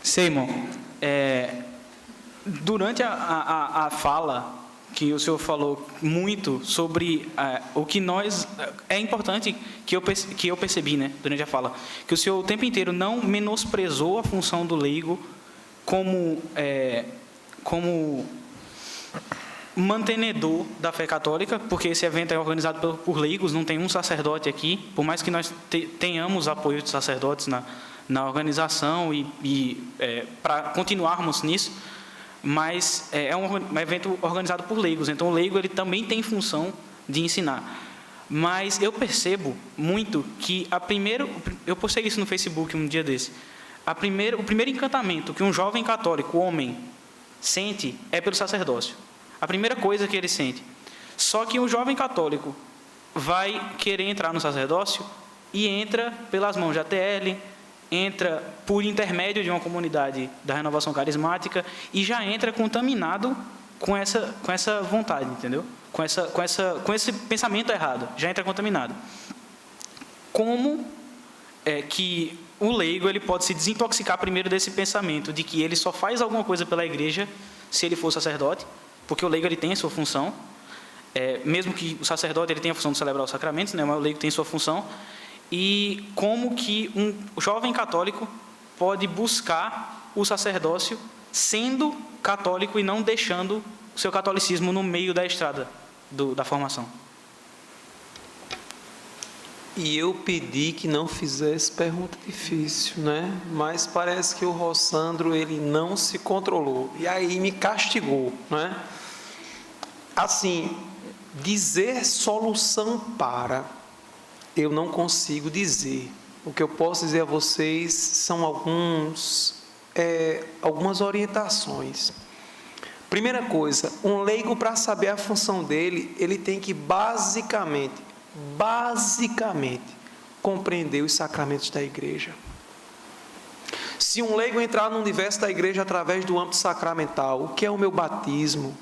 Seymour, durante a fala que o senhor falou muito sobre o que nós... É importante que eu percebi, né, durante a fala, que o senhor o tempo inteiro não menosprezou a função do leigo como mantenedor da fé católica, porque esse evento é organizado por leigos, não tem um sacerdote aqui, por mais que nós tenhamos apoio de sacerdotes na organização e para continuarmos nisso, mas é um evento organizado por leigos, então o leigo ele também tem função de ensinar. Mas eu percebo muito que eu postei isso no Facebook um dia desse, o primeiro encantamento que um jovem católico, homem, sente é pelo sacerdócio. A primeira coisa que ele sente. Só que um jovem católico vai querer entrar no sacerdócio e entra pelas mãos de ATL, entra por intermédio de uma comunidade da renovação carismática e já entra contaminado com essa vontade, entendeu? Com esse pensamento errado, já entra contaminado. Como que o leigo ele pode se desintoxicar primeiro desse pensamento de que ele só faz alguma coisa pela igreja se ele for sacerdote, porque o leigo ele tem a sua função, mesmo que o sacerdote ele tenha a função de celebrar os sacramentos, né, mas o leigo tem sua função. E como que um jovem católico pode buscar o sacerdócio sendo católico e não deixando o seu catolicismo no meio da estrada da formação. E eu pedi que não fizesse pergunta difícil, né? Mas parece que o Rossandro, ele não se controlou. E aí me castigou, né? Assim, dizer solução para... eu não consigo dizer. O que eu posso dizer a vocês são algumas orientações. Primeira coisa, um leigo, para saber a função dele, ele tem que basicamente, compreender os sacramentos da igreja. Se um leigo entrar no universo da igreja através do âmbito sacramental, o que é o meu batismo?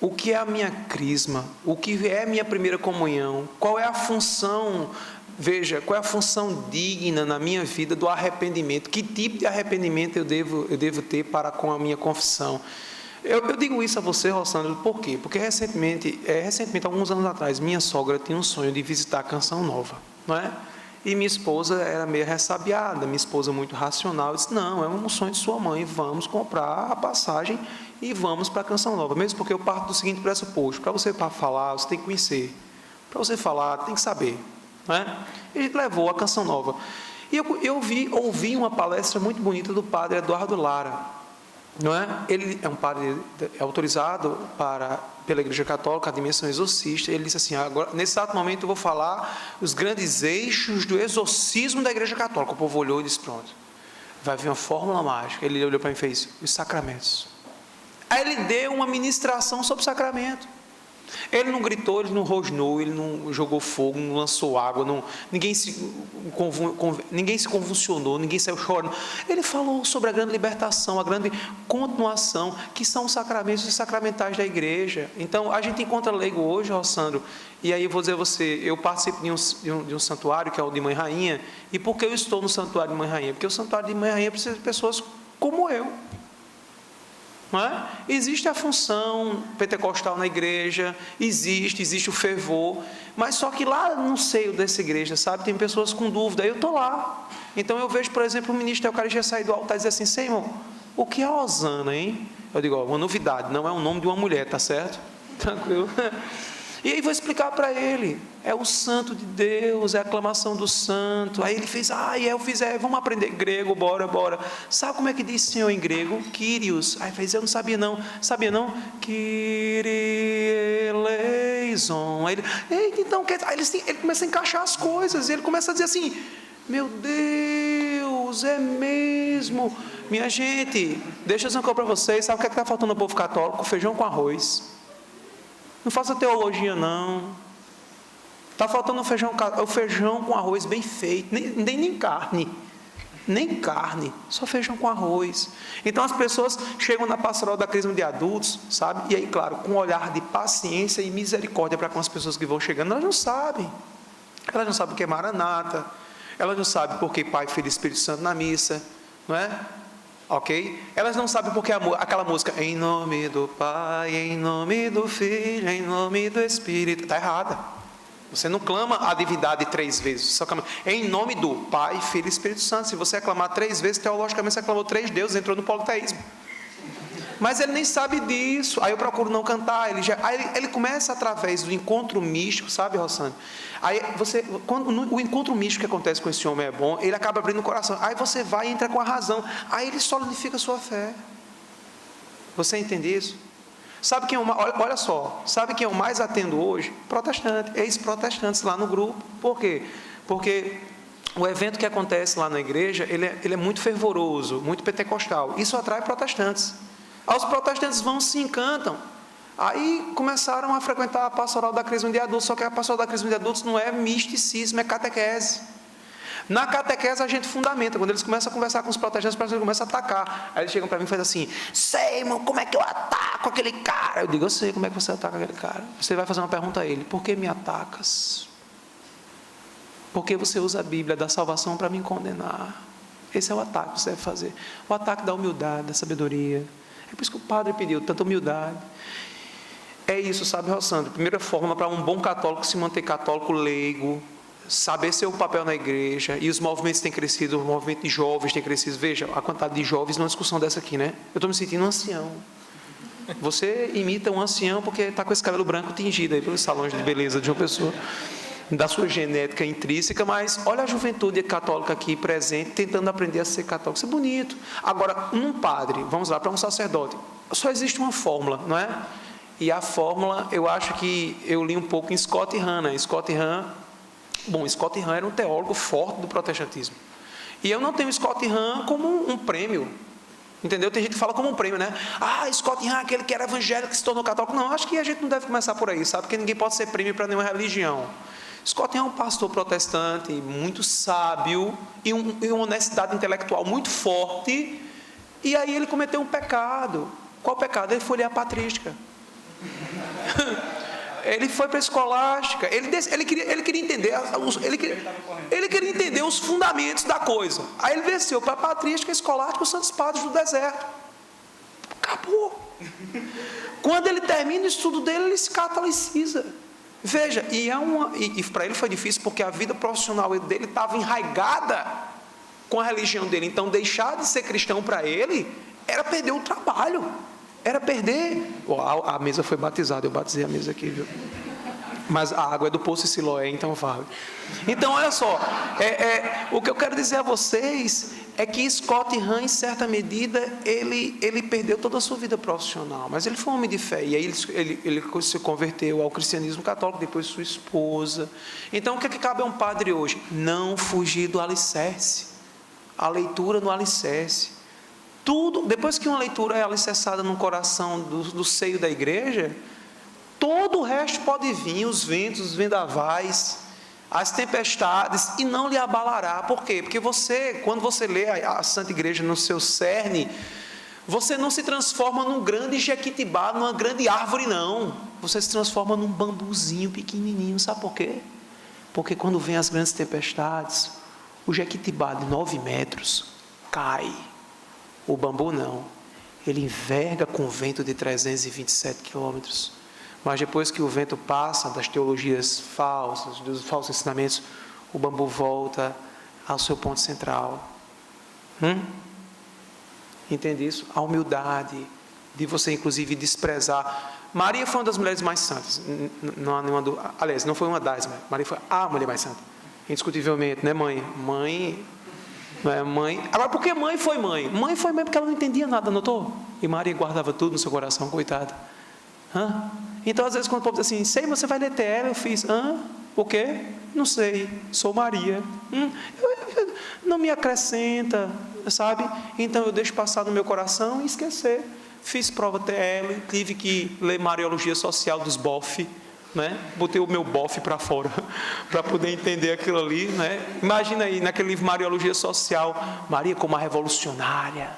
O que é a minha crisma? O que é a minha primeira comunhão? Qual é a função, veja, qual é a função digna na minha vida do arrependimento? Que tipo de arrependimento eu devo ter para com a minha confissão? Eu digo isso a você, Rossandro, por quê? Porque recentemente, alguns anos atrás, minha sogra tinha um sonho de visitar a Canção Nova, não é? E minha esposa era meio ressabiada, minha esposa muito racional, eu disse, não, é um sonho de sua mãe, vamos comprar a passagem e vamos para a Canção Nova, mesmo porque eu parto do seguinte pressuposto, para você falar, você tem que conhecer, para você falar, tem que saber, né? E a gente levou a Canção Nova, e eu ouvi uma palestra muito bonita do padre Eduardo Lara, não é? Ele é um padre autorizado pela Igreja Católica, a dimensão exorcista. Ele disse assim, agora, nesse exato momento eu vou falar os grandes eixos do exorcismo da Igreja Católica. O povo olhou e disse, pronto, vai vir uma fórmula mágica. Ele olhou para mim e fez, os sacramentos. Aí ele deu uma ministração sobre o sacramento. Ele não gritou, ele não rosnou, ele não jogou fogo, não lançou água, ninguém se convulsionou, ninguém saiu chorando. Ele falou sobre a grande libertação, a grande continuação, que são os sacramentos e sacramentais da igreja. Então, a gente encontra leigo hoje, Rossandro, e aí eu vou dizer a você, eu participo de um santuário, que é o de Mãe Rainha, e por que eu estou no santuário de Mãe Rainha? Porque o santuário de Mãe Rainha precisa de pessoas como eu. Não é? Existe a função pentecostal na igreja, existe o fervor, mas só que lá no seio dessa igreja, sabe, tem pessoas com dúvida, eu estou lá. Então eu vejo, por exemplo, o ministro da Eucaristia sair do altar e dizer assim, Senhor, o que é a hosana, hein? Eu digo, ó, uma novidade, não é o nome de uma mulher, tá certo? Tranquilo? E aí vou explicar para ele, é o santo de Deus, é a aclamação do santo. Aí ele fez, eu fiz, vamos aprender grego, bora. Sabe como é que diz Senhor em grego? Kyrios. Aí fez, eu não sabia não? Kyrie eleison. Aí ele, então, aí ele começa a encaixar as coisas, ele começa a dizer assim, meu Deus, é mesmo. Minha gente, deixa eu dizer uma coisa para vocês, sabe o que está faltando no povo católico? Feijão com arroz. Não faça teologia, não. Está faltando o feijão com arroz bem feito, nem carne. nem carne, só feijão com arroz. Então as pessoas chegam na pastoral da Crisma de adultos, sabe? E aí, claro, com um olhar de paciência e misericórdia para com as pessoas que vão chegando, elas não sabem. Elas não sabem o que é Maranata, elas não sabem por que Pai, Filho e Espírito Santo na missa, não é? Ok? Elas não sabem porque aquela música, em nome do Pai, em nome do Filho, em nome do Espírito, está errada. Você não clama a divindade 3 vezes, só clama em nome do Pai, Filho e Espírito Santo. Se você aclamar 3 vezes, teologicamente você aclamou 3 deuses, entrou no politeísmo. Mas ele nem sabe disso. Aí eu procuro não cantar. Ele começa através do encontro místico, sabe, Rossane? Aí quando o encontro místico que acontece com esse homem é bom, ele acaba abrindo o coração. Aí você vai e entra com a razão. Aí ele solidifica a sua fé. Você entende isso? Sabe quem olha só, sabe quem eu mais atendo hoje? Protestante, ex-protestantes lá no grupo. Por quê? Porque o evento que acontece lá na igreja, ele é muito fervoroso, muito pentecostal. Isso atrai protestantes. Aí os protestantes vão, se encantam. Aí começaram a frequentar a pastoral da Crisma de adultos, só que a pastoral da Crisma de adultos não é misticismo, é catequese. Na catequese a gente fundamenta. Quando eles começam a conversar com os protestantes, eles começam a atacar. Aí eles chegam para mim e fazem assim: sei, irmão, como é que eu ataco aquele cara? Eu digo: eu sei como é que você ataca aquele cara. Você vai fazer uma pergunta a ele: por que me atacas? Porque você usa a Bíblia da salvação para me condenar. Esse é o ataque que você deve fazer. O ataque da humildade, da sabedoria. É por isso que o padre pediu tanta humildade. É isso, sabe, Rossandro? Primeira fórmula para um bom católico se manter católico leigo, saber seu papel na igreja. E os movimentos têm crescido, o movimento de jovens tem crescido. Veja a quantidade de jovens numa discussão dessa aqui, né? Eu estou me sentindo um ancião. Você imita um ancião porque está com esse cabelo branco tingido aí pelos salões de beleza de uma pessoa, da sua genética intrínseca. Mas olha a juventude católica aqui presente, tentando aprender a ser católico. Isso é bonito. Agora, um padre, vamos lá, para um sacerdote, só existe uma fórmula, não é? E a fórmula, eu acho que eu li um pouco em Scott Hahn, né? Scott Hahn era um teólogo forte do protestantismo. E eu não tenho Scott Hahn como um prêmio. Entendeu? Tem gente que fala como um prêmio, né? Scott Hahn, aquele que era evangélico, que se tornou católico. Não, acho que a gente não deve começar por aí, sabe? Porque ninguém pode ser prêmio para nenhuma religião. Scott Hahn é um pastor protestante, muito sábio, e uma honestidade intelectual muito forte. E aí ele cometeu um pecado. Qual pecado? Ele foi ler a patrística. Ele foi para a escolástica. Ele queria entender ele queria entender os fundamentos da coisa. Aí ele desceu para a patrística, escolástica, os santos padres do deserto. Acabou. Quando ele termina o estudo dele, ele se catoliciza. Veja, e para ele foi difícil porque a vida profissional dele estava enraigada com a religião dele. Então deixar de ser cristão para ele era perder o trabalho. Era perder. A mesa foi batizada, eu batizei a mesa aqui, viu? Mas a água é do Poço Siloé, então vale. Então, olha só, o que eu quero dizer a vocês é que Scott Hahn, em certa medida, ele perdeu toda a sua vida profissional, mas ele foi um homem de fé, e aí ele se converteu ao cristianismo católico, depois sua esposa. Então, o que cabe a um padre hoje? Não fugir do alicerce, a leitura no alicerce. Tudo, depois que uma leitura é alicerçada no coração do seio da igreja, todo o resto pode vir, os ventos, os vendavais, as tempestades, e não lhe abalará. Por quê? Porque quando você lê a Santa Igreja no seu cerne, você não se transforma num grande jequitibá, numa grande árvore, não. Você se transforma num bambuzinho pequenininho. Sabe por quê? Porque quando vem as grandes tempestades, o jequitibá de 9 metros cai. O bambu não, ele enverga com o vento de 327 quilômetros, mas depois que o vento passa das teologias falsas, dos falsos ensinamentos, o bambu volta ao seu ponto central. Entende isso? A humildade de você inclusive desprezar. Maria foi uma das mulheres mais santas, não há nenhuma dúvida. Aliás, não foi uma das, mas Maria foi a mulher mais santa, indiscutivelmente, né, mãe. Não é mãe. Agora, por que mãe foi mãe? Mãe foi mãe porque ela não entendia nada, notou? E Maria guardava tudo no seu coração, coitada. Então, às vezes, quando o povo diz assim, sei, você vai ler TL, eu fiz, o quê? Não sei, sou Maria. Não me acrescenta, sabe? Então, eu deixo passar no meu coração e esquecer. Fiz prova TL, tive que ler Mariologia Social dos BOF, né? Botei o meu bofe para fora para poder entender aquilo ali, né? Imagina aí, naquele livro Mariologia Social, Maria como a revolucionária,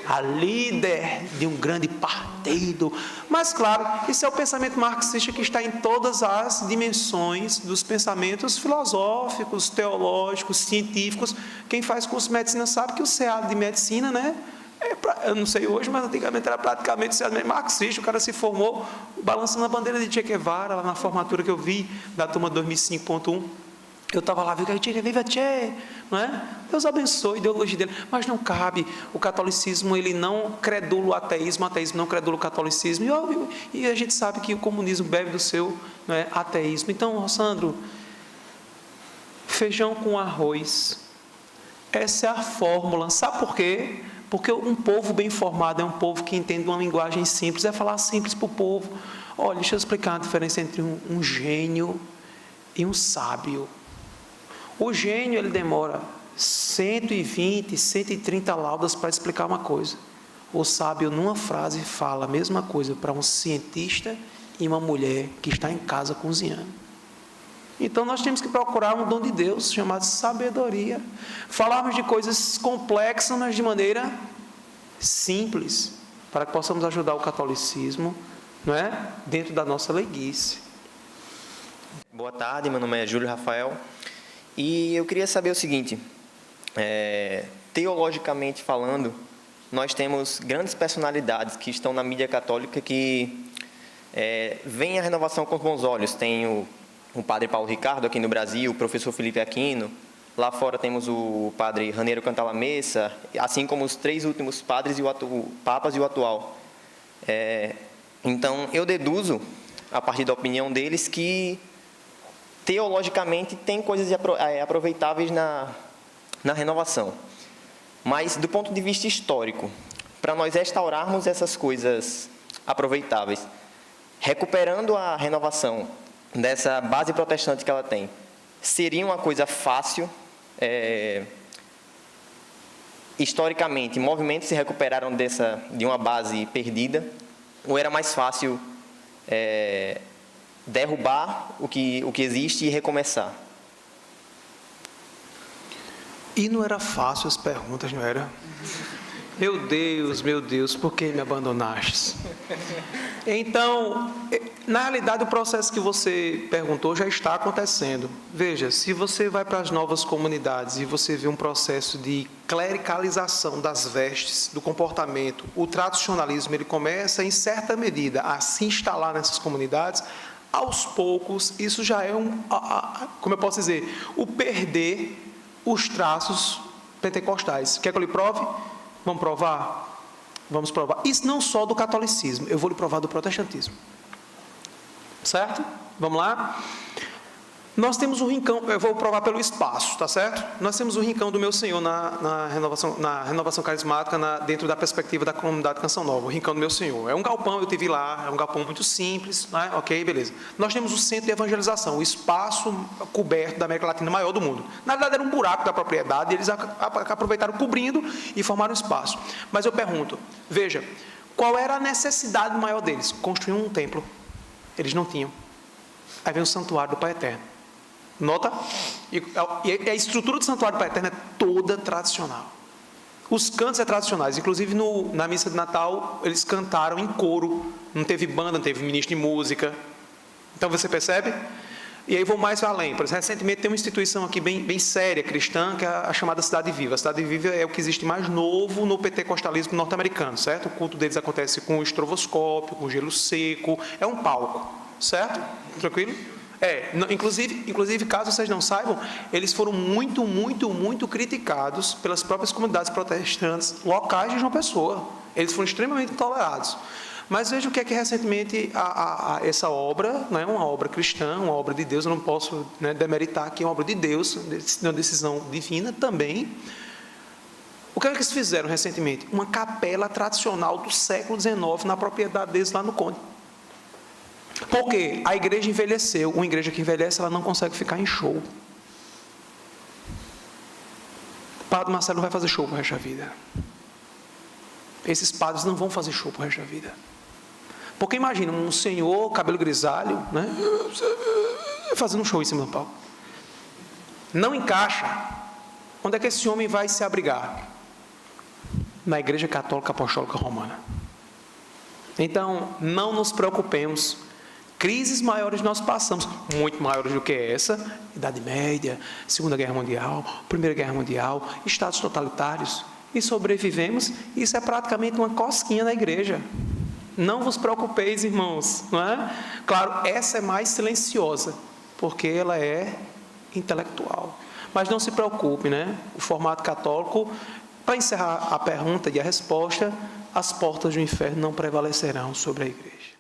a líder de um grande partido. Mas, claro, isso é o pensamento marxista que está em todas as dimensões dos pensamentos filosóficos, teológicos, científicos. Quem faz curso de medicina sabe que o CA de medicina, né? Eu não sei hoje, mas antigamente era praticamente marxista. O cara se formou balançando a bandeira de Che Guevara, lá na formatura que eu vi, da turma 2005.1. Eu estava lá, viu que viva Che, não é? Deus abençoe a ideologia dele. Mas não cabe, o catolicismo, ele não credula o ateísmo não credula o catolicismo. E a gente sabe que o comunismo bebe do seu, não é, ateísmo. Então, Sandro, feijão com arroz, essa é a fórmula. Sabe por quê? Porque um povo bem formado é um povo que entende uma linguagem simples, é falar simples para o povo. Olha, deixa eu explicar a diferença entre um gênio e um sábio. O gênio, ele demora 120, 130 laudas para explicar uma coisa. O sábio, numa frase, fala a mesma coisa para um cientista e uma mulher que está em casa cozinhando. Então, nós temos que procurar um dom de Deus, chamado sabedoria. Falarmos de coisas complexas, mas de maneira simples, para que possamos ajudar o catolicismo, não é? Dentro da nossa leiguice. Boa tarde, meu nome é Júlio Rafael. E eu queria saber o seguinte, teologicamente falando, nós temos grandes personalidades que estão na mídia católica que veem a renovação com bons olhos. Tem o padre Paulo Ricardo aqui no Brasil, o professor Felipe Aquino. Lá fora temos o padre Raniero Cantalamessa, assim como os 3 últimos padres, o papas e o atual. Então, eu deduzo, a partir da opinião deles, que teologicamente tem coisas aproveitáveis na renovação. Mas, do ponto de vista histórico, para nós restaurarmos essas coisas aproveitáveis, recuperando a renovação dessa base protestante que ela tem, seria uma coisa fácil? Historicamente, movimentos se recuperaram de uma base perdida, ou era mais fácil derrubar o que existe e recomeçar? E não era fácil as perguntas, não era? Meu Deus, por que me abandonastes? Então, na realidade, o processo que você perguntou já está acontecendo. Veja, se você vai para as novas comunidades e você vê um processo de clericalização das vestes, do comportamento, o tradicionalismo, ele começa, em certa medida, a se instalar nessas comunidades. Aos poucos, isso já é como eu posso dizer, o perder os traços pentecostais. Quer que eu lhe prove? Vamos provar? Vamos provar. Isso não só do catolicismo, eu vou lhe provar do protestantismo. Certo? Vamos lá? Nós temos o rincão, eu vou provar pelo espaço, tá certo? Nós temos o rincão do meu Senhor na renovação carismática, dentro da perspectiva da comunidade Canção Nova, o rincão do meu Senhor. É um galpão, eu tive lá, é um galpão muito simples, né? Ok, beleza. Nós temos o centro de evangelização, o espaço coberto da América Latina maior do mundo. Na verdade, era um buraco da propriedade, e eles aproveitaram cobrindo e formaram um espaço. Mas eu pergunto, veja, qual era a necessidade maior deles? Construir um templo. Eles não tinham. Aí vem o santuário do Pai Eterno. Nota? E a estrutura do santuário do Pai Eterno é toda tradicional. Os cantos tradicionais. Inclusive, na missa de Natal, eles cantaram em coro. Não teve banda, não teve ministro de música. Então, você percebe? E aí vou mais além. Por exemplo, recentemente tem uma instituição aqui bem séria, cristã, que é a chamada Cidade Viva. A Cidade Viva é o que existe mais novo no pentecostalismo norte-americano, certo? O culto deles acontece com o estroboscópio, com gelo seco. É um palco, certo? Tranquilo? Inclusive, caso vocês não saibam, eles foram muito criticados pelas próprias comunidades protestantes locais de João Pessoa. Eles foram extremamente tolerados. Mas veja o que é que recentemente essa obra, não é uma obra cristã, uma obra de Deus, eu não posso, né, demeritar que é uma obra de Deus, uma decisão divina também. O que é que eles fizeram recentemente? Uma capela tradicional do século XIX na propriedade deles lá no Conde. Por quê? A igreja envelheceu. Uma igreja que envelhece, ela não consegue ficar em show. O padre Marcelo não vai fazer show para o resto da vida. Esses padres não vão fazer show para o resto da vida. Porque imagina um senhor, cabelo grisalho, né? Fazendo um show em cima do palco. Não encaixa. Onde é que esse homem vai se abrigar? Na Igreja Católica Apostólica Romana. Então, não nos preocupemos. Crises maiores nós passamos, muito maiores do que essa, Idade Média, Segunda Guerra Mundial, Primeira Guerra Mundial, estados totalitários, e sobrevivemos. Isso é praticamente uma cosquinha na igreja. Não vos preocupeis, irmãos, não é? Claro, essa é mais silenciosa, porque ela é intelectual. Mas não se preocupe, né? O formato católico, para encerrar a pergunta e a resposta, as portas do inferno não prevalecerão sobre a igreja.